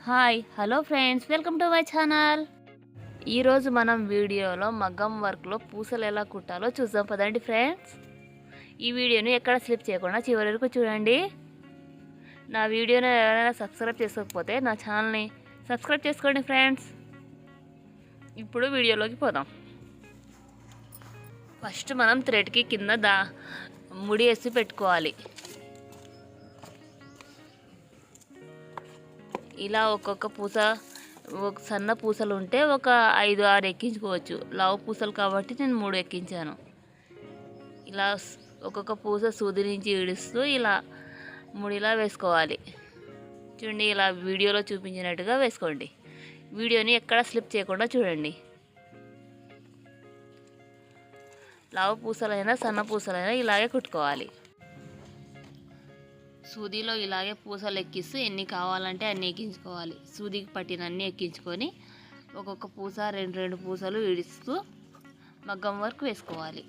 Hi hello friends, welcome to my channel. ఈరోజు మనం వీడియోలో మగ్గం వర్క్లో పూసలు ఎలా కుట్టాలో చూద్దాం పదండి ఫ్రెండ్స్. ఈ వీడియోని ఎక్కడ స్లిప్ చేయకుండా చివరి వరకు చూడండి. నా వీడియోని ఎవరైనా సబ్స్క్రైబ్ చేసుకోకపోతే నా ఛానల్ని సబ్స్క్రైబ్ చేసుకోండి ఫ్రెండ్స్. ఇప్పుడు వీడియోలోకి పోదాం. ఫస్ట్ మనం థ్రెడ్కి కింద ముడి వేసి పెట్టుకోవాలి. ఇలా ఒక్కొక్క పూస, సన్న పూసలు ఉంటే ఒక 5-6 ఎక్కించుకోవచ్చు. లావు పూసలు కాబట్టి నేను 3 ఎక్కించాను. ఇలా ఒక్కొక్క పూస సూది నుంచి ఈడుస్తూ ఇలా ముడిలా వేసుకోవాలి. చూడండి, ఇలా వీడియోలో చూపించినట్టుగా వేసుకోండి. వీడియోని ఎక్కడ స్లిప్ చేయకుండా చూడండి. లావు పూసలైనా సన్న పూసలైనా ఇలాగే కుట్టుకోవాలి. సూదిలో ఇలాగే పూసలు ఎక్కిస్తూ ఎన్ని కావాలంటే అన్ని ఎక్కించుకోవాలి. సూదికి పట్టిన అన్ని ఎక్కించుకొని ఒక్కొక్క పూస 2 పూసలు ఇడుస్తూ మగ్గం వర్క్ వేసుకోవాలి.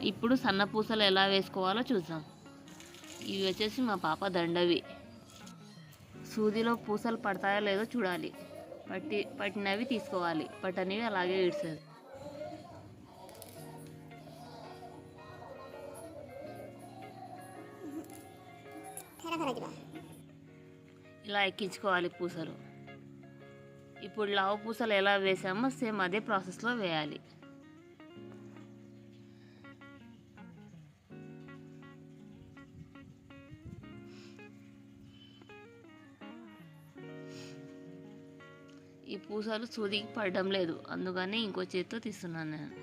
ఇప్పుడు సన్న పూసలు ఎలా వేసుకోవాలో చూద్దాం. ఇవి వచ్చేసి మా పాప దండవి. సూదిలో పూసలు పడతాయో లేదో చూడాలి. పట్టినవి తీసుకోవాలి, పట్టనివి అలాగే ఇడ్చేది. ఇలా ఎక్కించుకోవాలి పూసలు. ఇప్పుడు లావు పూసలు ఎలా వేసామో సేమ్ అదే ప్రాసెస్లో వేయాలి. ఈ పూసలు సూదికి పడడం లేదు, అందుకని ఇంకో చేతితో తీస్తున్నాను నేను.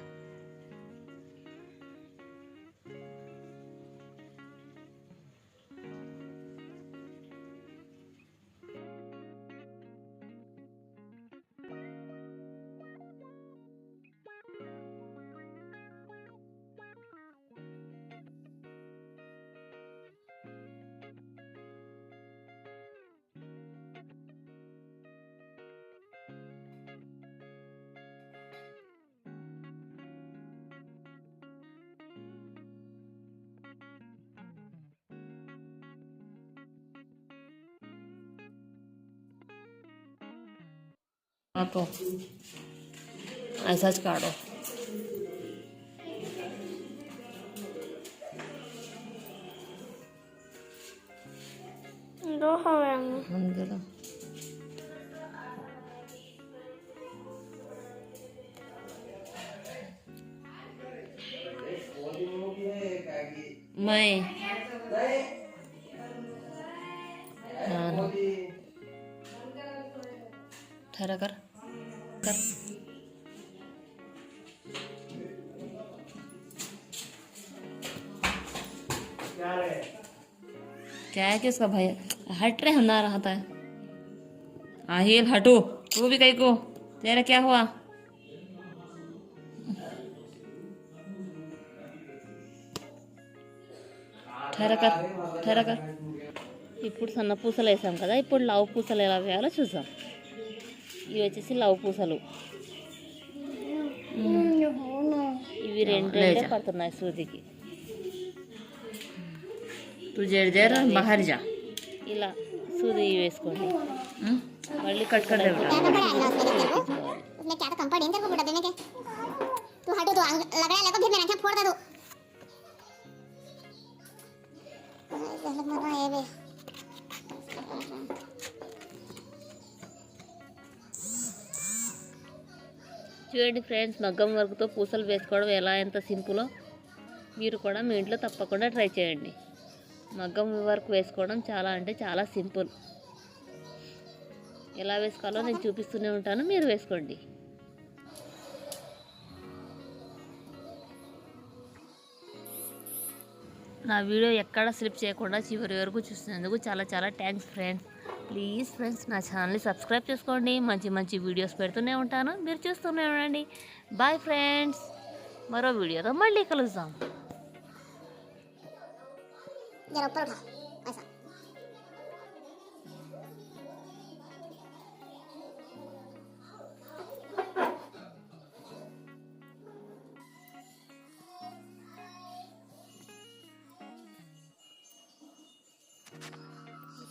आपको ऐसा काटो. दो हवा मैं ठहरा कर क्या है कि उसका भाई हट रहे ना रहा था. आहिल हटो, तू भी कहीं को, तेरा क्या हुआ? ठहरा कर. ఇప్పుడు సన్న పూసలు వేసాం కదా, ఇప్పుడు లావు పూసలు ఎలా వేయాలో చూద్దాం. ఇవి వచ్చేసి లావు పూసలు. ఇవి 2 పడుతున్నాయి సూదికి. బాహర్ జా. ఇలా సూది వేసుకోండి. మళ్ళీ కట్ कर दे बेटा. उसने क्या तो कंफर्ट डेंजर को बुला देने के. तू हटो, तो लग रहा है लगो फिर मेरा क्या फोड़ दे तू. చూడండి ఫ్రెండ్స్, మగ్గం వర్క్తో పూసలు వేసుకోవడం ఎలా ఎంత సింపులో మీరు కూడా మీ ఇంట్లో తప్పకుండా ట్రై చేయండి. మగ్గం వర్క్ వేసుకోవడం చాలా అంటే చాలా సింపుల్. ఎలా వేసుకోవాలో నేను చూపిస్తూనే ఉంటాను, మీరు వేసుకోండి. నా వీడియో ఎక్కడ స్లిప్ చేయకుండా చివరి వరకు చూసినందుకు చాలా చాలా థ్యాంక్స్ ఫ్రెండ్స్. ప్లీజ్ ఫ్రెండ్స్, నా ఛానల్ని సబ్స్క్రైబ్ చేసుకోండి. మంచి మంచి వీడియోస్ పెడుతూనే ఉంటాను, మీరు చూస్తూనే ఉండండి. బాయ్ ఫ్రెండ్స్, మరో వీడియోతో మళ్ళీ కలుద్దాం. जरा ऊपर उठा ऐसा।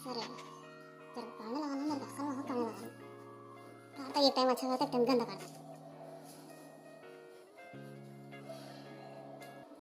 सर जरा पानी लगाना, मेरे अक्सर वहाँ पानी लगाना। ये टाइम अच्छा होता है, टाइम गंदा करता है।